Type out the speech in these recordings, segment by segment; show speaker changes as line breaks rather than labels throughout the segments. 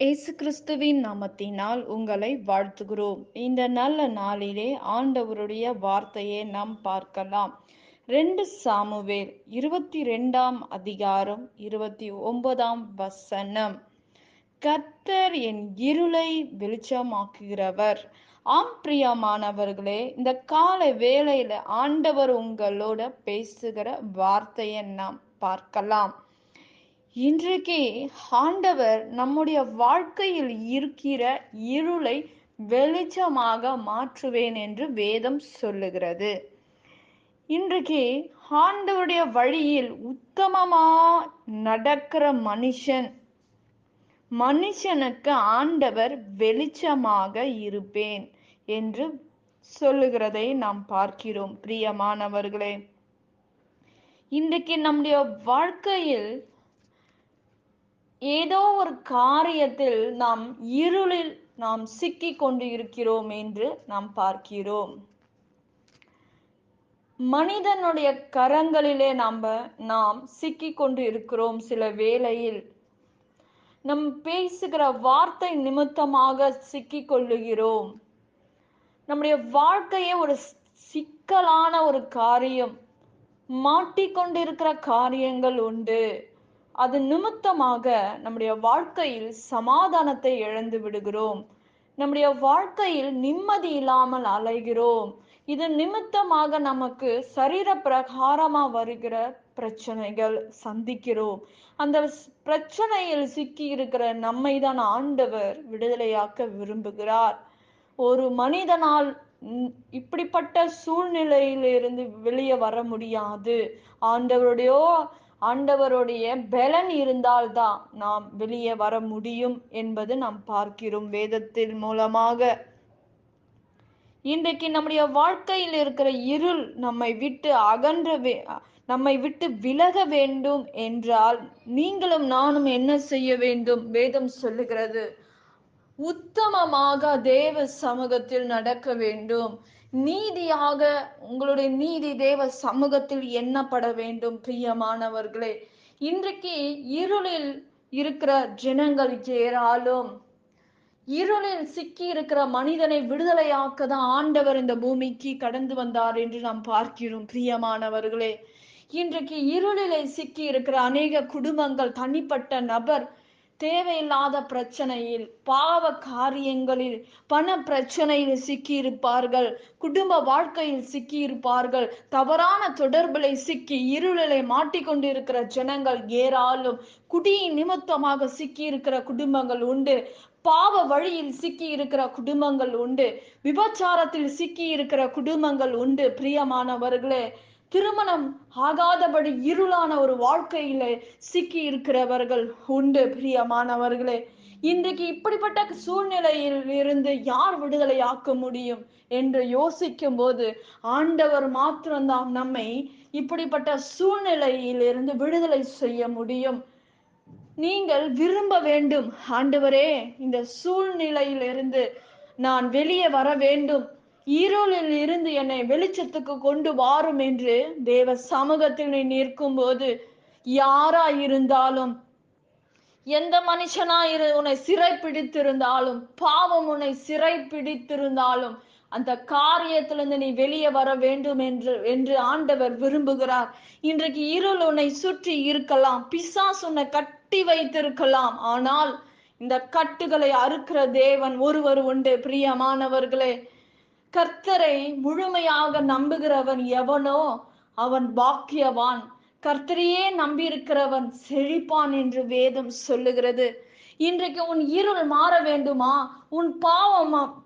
இயேசு கிறிஸ்துவின் நாமத்தினால் உங்களை வாழ்த்துகிறோம். இந்த நல்ல நாளிலே ஆண்டவருடைய வார்த்தையை நாம் பார்க்கலாம். 2 சாமுவேல் 22ஆம் அதிகாரம் 29ஆம் வசனம். கர்த்தர் என் இருளை வெளிச்சமாக்குகிறவர். ஆம் பிரியமானவர்களே, இந்த கால வேளையில ஆண்டவர் உங்களோட பேசுகிற வார்த்தையை நாம் பார்க்கலாம். இன்றைக்கு ஆண்டவர் நம்முடைய வாழ்க்கையில் இருக்கிற இருளை வெளிச்சமாக மாற்றுவேன் என்று வேதம் சொல்லுகிறது. இன்றைக்கு ஆண்டவருடைய வழியில் உத்தமமா நடக்கிற மனுஷனுக்கு ஆண்டவர் வெளிச்சமாக இருப்பேன் என்று சொல்லுகிறதை நாம் பார்க்கிறோம். பிரியமானவர்களே, இன்றைக்கு நம்முடைய வாழ்க்கையில் ஏதோ ஒரு காரியத்தில் நாம் இருளில் நாம் சிக்கிக் கொண்டு இருக்கிறோம் என்று நாம் பார்க்கிறோம். மனிதனுடைய கரங்களிலே நாம் சிக்கிக் கொண்டு இருக்கிறோம். சில வேளையில் நம் பேசுகிற வார்த்தை நிமித்தமாக சிக்கிக் கொள்ளுகிறோம். நம்முடைய வாழ்க்கையே ஒரு சிக்கலான ஒரு காரியம், மாட்டிக்கொண்டிருக்கிற காரியங்கள் உண்டு. அது நிமித்தமாக நம்முடைய வாழ்க்கையில் சமாதானத்தை இழந்து விடுகிறோம். நம்முடைய வாழ்க்கையில் நிம்மதி இல்லாமல் அலைகிறோம். இது நிமித்தமாக நமக்கு சரீர பிரகாரமா வருகிற பிரச்சனைகள் சந்திக்கிறோம். அந்த பிரச்சனையில் சிக்கி இருக்கிற நம்மை தான் ஆண்டவர் விடுதலையாக்க விரும்புகிறார். ஒரு மனிதனால் இப்படிப்பட்ட சூழ்நிலையிலிருந்து வெளியே வர முடியாது. ஆண்டவருடைய பலன் இருந்தால்தான் நாம் வெளியே வர முடியும் என்பது நாம் பார்க்கிறோம் வேதத்தின் மூலமாக. இன்றைக்கு நம்முடைய வாழ்க்கையில் இருக்கிற இருள் நம்மை விட்டு விலக வேண்டும் என்றால் நீங்களும் நானும் என்ன செய்ய வேண்டும்? வேதம் சொல்லுகிறது, உத்தமமாக தேவ சமூகத்தில் நடக்க வேண்டும். நீதியாக உங்களுடைய நீதி தேவ சமூகத்தில் எண்ணப்பட வேண்டும். பிரியமானவர்களே, இன்றைக்கு இருளில் இருக்கிற ஜனங்கள் ஏராளம். இருளில் சிக்கி இருக்கிற மனிதனை விடுதலையாக்க தான் ஆண்டவர் இந்த பூமிக்கு கடந்து வந்தார் என்று நாம் பார்க்கிறோம். பிரியமானவர்களே, இன்றைக்கு இருளிலே சிக்கி இருக்கிற அநேக குடும்பங்கள், தனிப்பட்ட நபர் தேவையில்லாத பிரச்சனையில், பாவ காரியங்களில், பண பிரச்சனையில் சிக்கி இருப்பார்கள், குடும்ப வாழ்க்கையில் சிக்கி இருப்பார்கள், தவறான தொடர்பிலை சிக்கி இருளிலே மாட்டிக்கொண்டிருக்கிற ஜனங்கள் ஏராளம். குடியின் நிமித்தமாக சிக்கி இருக்கிற குடும்பங்கள் உண்டு. பாவ வழியில் சிக்கி இருக்கிற குடும்பங்கள் உண்டு. விபச்சாரத்தில் சிக்கி இருக்கிற குடும்பங்கள் உண்டு. பிரியமானவர்களே, திருமணம் ஆகாதபடி இருளான ஒரு வாழ்க்கையில சிக்கி இருக்கிறவர்கள் உண்டு. பிரியமானவர்களே, இன்றைக்கு இப்படிப்பட்ட சூழ்நிலையில் இருந்து யார் விடுதலையாக்க முடியும் என்று யோசிக்கும் போது ஆண்டவர் மாத்திரம்தான் நம்மை இப்படிப்பட்ட சூழ்நிலையில் இருந்து விடுதலை செய்ய முடியும். நீங்கள் விரும்ப வேண்டும், ஆண்டவரே, இந்த சூழ்நிலையில் இருந்து நான் வெளியே வர வேண்டும், இருளில் இருந்து என்னை வெளிச்சத்துக்கு கொண்டு வாரும் என்று தேவ சமூகத்தில் நீ நிற்கும் போது, யாரா இருந்தாலும், எந்த மனுஷனா உன்னை சிறை பிடித்திருந்தாலும், பாவம் உன்னை சிறை பிடித்திருந்தாலும், அந்த காரியத்திலிருந்து நீ வெளியே வர வேண்டும் என்று ஆண்டவர் விரும்புகிறார். இன்றைக்கு இருள் உன்னை சுற்றி இருக்கலாம், பிசாசு உன்னை கட்டி வைத்திருக்கலாம். ஆனால் இந்த கட்டுகளை அறுக்கிற தேவன் ஒருவர் உண்டு. பிரியமானவர்களே, கர்த்தரை முழுமையாக நம்புகிறவன் எவனோ அவன் பாக்கியவான். கர்த்தரையே நம்பியிருக்கிறவன் செழிப்பான் என்று வேதம் சொல்லுகிறது. இன்றைக்கு உன் இருள் மாற வேண்டுமா? உன்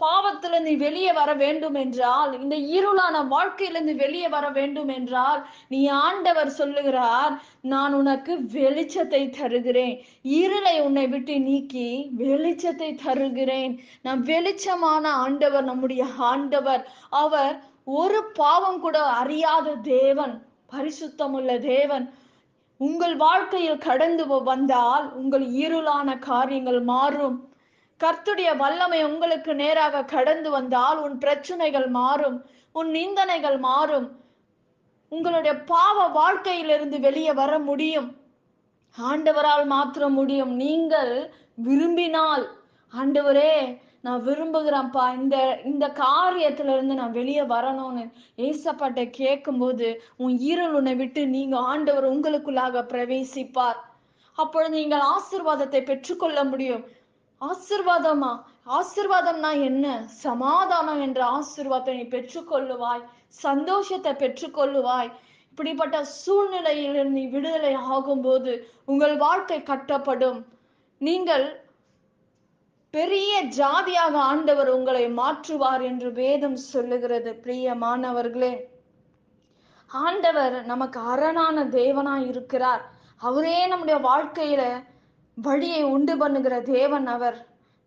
பாவத்திலிருந்து வெளியே வர வேண்டும் என்றால், இந்த இருளான வாழ்க்கையிலிருந்து வெளியே வர வேண்டும் என்றால், நீ ஆண்டவர் சொல்லுகிறார், நான் உனக்கு வெளிச்சத்தை தருகிறேன். இருளை உன்னை விட்டு நீக்கி வெளிச்சத்தை தருகிறேன். நான் வெளிச்சமான ஆண்டவர், நம்முடைய ஆண்டவர். அவர் ஒரு பாவம் கூட அறியாத தேவன், பரிசுத்தமுள்ள தேவன். உங்கள் வாழ்க்கையில் கடந்து வந்தால் உங்கள் இருளான காரியங்கள் மாறும். கர்த்தருடைய வல்லமை உங்களுக்கு நேராக கடந்து வந்தால் உன் பிரச்சனைகள் மாறும், உன் நிந்தனைகள் மாறும், உங்களுடைய பாவ வாழ்க்கையிலிருந்து வெளியே வர முடியும். ஆண்டவரால் மாத்திரம் முடியும். நீங்கள் விரும்பினால், ஆண்டவரே நான் விரும்புகிறேன்ப்பா, இந்த இந்த காரியத்துல இருந்து நான் வெளியே வரணும்னு ஏசப்பாட்ட கேட்கும்போது உன் இருள் உன்னை விட்டு நீங்க ஆண்டவர் உங்களுக்குள்ளாக பிரவேசிப்பார். அப்பொழுது நீங்கள் ஆசீர்வாதத்தை பெற்றுக்கொள்ள முடியும். ஆசீர்வாதமா? ஆசீர்வாதம்னா என்ன? சமாதானம் என்ற ஆசீர்வாதத்தை நீ பெற்றுக்கொள்ளுவாய், சந்தோஷத்தை பெற்றுக்கொள்ளுவாய். இப்படிப்பட்ட சூழ்நிலையில் நீ விடுதலை ஆகும்போது உங்கள் வாழ்க்கை கட்டப்படும். நீங்கள் பெரிய ஜாதியாக ஆண்டவர் உங்களை மாற்றுவார் என்று வேதம் சொல்லுகிறது. பிரியமானவர்களே, ஆண்டவர் நமக்கு அரணான தேவனாய் இருக்கிறார். அவரே நம்முடைய வாழ்க்கையில வழியை உண்டு பண்ணுகிற தேவன் அவர்.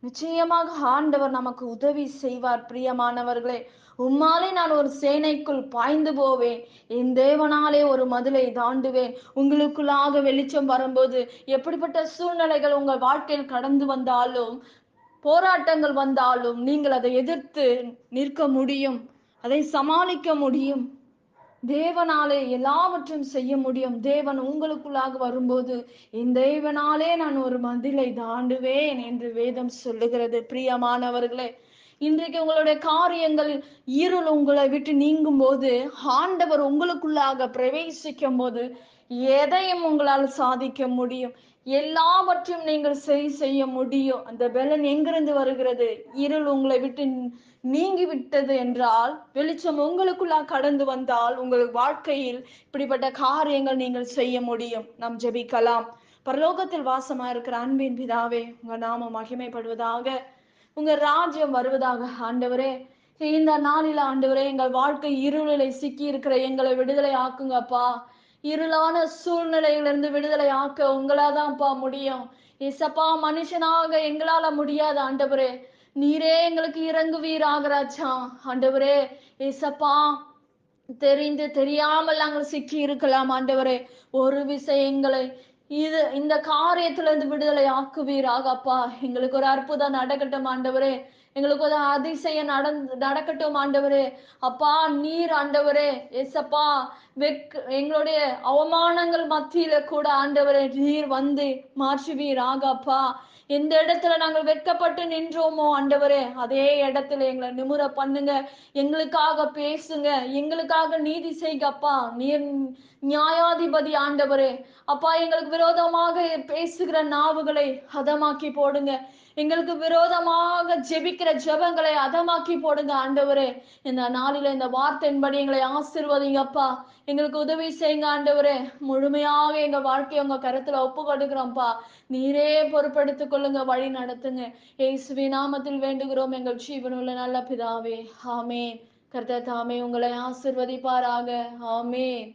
நிச்சயமாக ஆண்டவர் நமக்கு உதவி செய்வார். பிரியமானவர்களே, உம்மாலே நான் ஒரு சேனைக்குள் பாய்ந்து போவேன், என் தேவனாலே ஒரு மதிலை தாண்டுவேன். உங்களுக்குள்ளாக வெளிச்சம் வரும்போது எப்படிப்பட்ட சூழ்நிலைகள் உங்கள் வாழ்க்கையில் கடந்து வந்தாலும், போராட்டங்கள் வந்தாலும் நீங்கள் அதை எதிர்த்து நிற்க முடியும், அதை சமாளிக்க முடியும். தேவனாலே எல்லாவற்றையும் செய்ய முடியும். தேவன் உங்களுக்குள்ளாக வரும்போது என் தேவனாலே நான் ஒரு மதிலை தாண்டுவேன் என்று வேதம் சொல்லுகிறது. பிரியமானவர்களே, இன்றைக்கு உங்களுடைய காரியங்கள் இருள் உங்களை விட்டு நீங்கும் போது, ஆண்டவர் உங்களுக்குள்ளாக பிரவேசிக்கும் போது எதையும் உங்களால் சாதிக்க முடியும். எல்லாவற்றையும் நீங்கள் சரி செய்ய முடியும். அந்த பலன் எங்கிருந்து வருகிறது? இருள் உங்களை விட்டு நீங்கி விட்டது என்றால், வெளிச்சம் உங்களுக்குள்ளா கடந்து வந்தால் உங்கள் வாழ்க்கையில் இப்படிப்பட்ட காரியங்கள் நீங்கள் செய்ய முடியும். நாம் ஜெபிக்கலாம். பரலோகத்தில் வாசமா இருக்கிற அன்பின் பிதாவே, உங்க நாமம் மகிமைப்படுவதாக, உங்க ராஜ்யம் வருவதாக. ஆண்டவரே, இந்த நாளில ஆண்டவரே, எங்கள் வாழ்க்கை இருளிலை சிக்கி இருக்கிற எங்களை விடுதலை ஆக்குங்கப்பா. இருளான சூழ்நிலையிலிருந்து விடுதலை ஆக்க உங்களாதான்ப்பா முடியும். ஏசப்பா, மனுஷனாக எங்களால முடியாது ஆண்டவரே, நீரே எங்களுக்கு இறங்குவீராக ராஜா. ஆண்டவரே, ஏசப்பா, தெரிந்து தெரியாமல் நாங்கள் சிக்கி இருக்கலாம் ஆண்டவரே, ஒரு விஷயங்களை இந்த காரியத்துல இருந்து விடுதலை ஆக்குவீராக அப்பா. எங்களுக்கு ஒரு அற்புதம் நடக்கட்டும் ஆண்டவரே, எங்களுக்கு ஒரு அதிசயம் நடக்கட்டும் ஆண்டவரே. அப்பா, நீர் ஆண்டவரே, ஏசப்பா, எங்களுடைய அவமானங்கள் மத்தியில கூட ஆண்டவரே நீர் வந்து மாற்றுவீராக அப்பா. எந்த இடத்துல நாங்கள் வெட்கப்பட்டு நின்றோமோ ஆண்டவரே, அதே இடத்துல எங்களை நிமிர பண்ணுங்க. எங்களுக்காக பேசுங்க, எங்களுக்காக நீதி செய்கப்பா. நீர் நியாயாதிபதி ஆண்டவரே. அப்பா, எங்களுக்கு விரோதமாக பேசுகிற நாவுகளை ஹதமாக்கி போடுங்க. எங்களுக்கு விரோதமாக ஜெபிக்கிற ஜெபங்களை அதமாக்கி போடுங்க ஆண்டவரே. இந்த நாளில இந்த வார்த்தையின்படி எங்களை ஆசீர்வதிங்கப்பா. எங்களுக்கு உதவி செய்யுங்க ஆண்டவரே. முழுமையாக எங்க வாழ்க்கையை உங்க கருத்துல ஒப்பு கொடுக்கிறோம்ப்பா. நீரே பொறுப்படுத்திக் கொள்ளுங்க, வழி நடத்துங்க. இயேசுவின் நாமத்தில் வேண்டுகிறோம் எங்கள் ஜீவனுள்ள நல்ல பிதாவே, ஆமென். கர்த்தர் தாமே உங்களை ஆசீர்வதிப்பாராக. ஆமென்.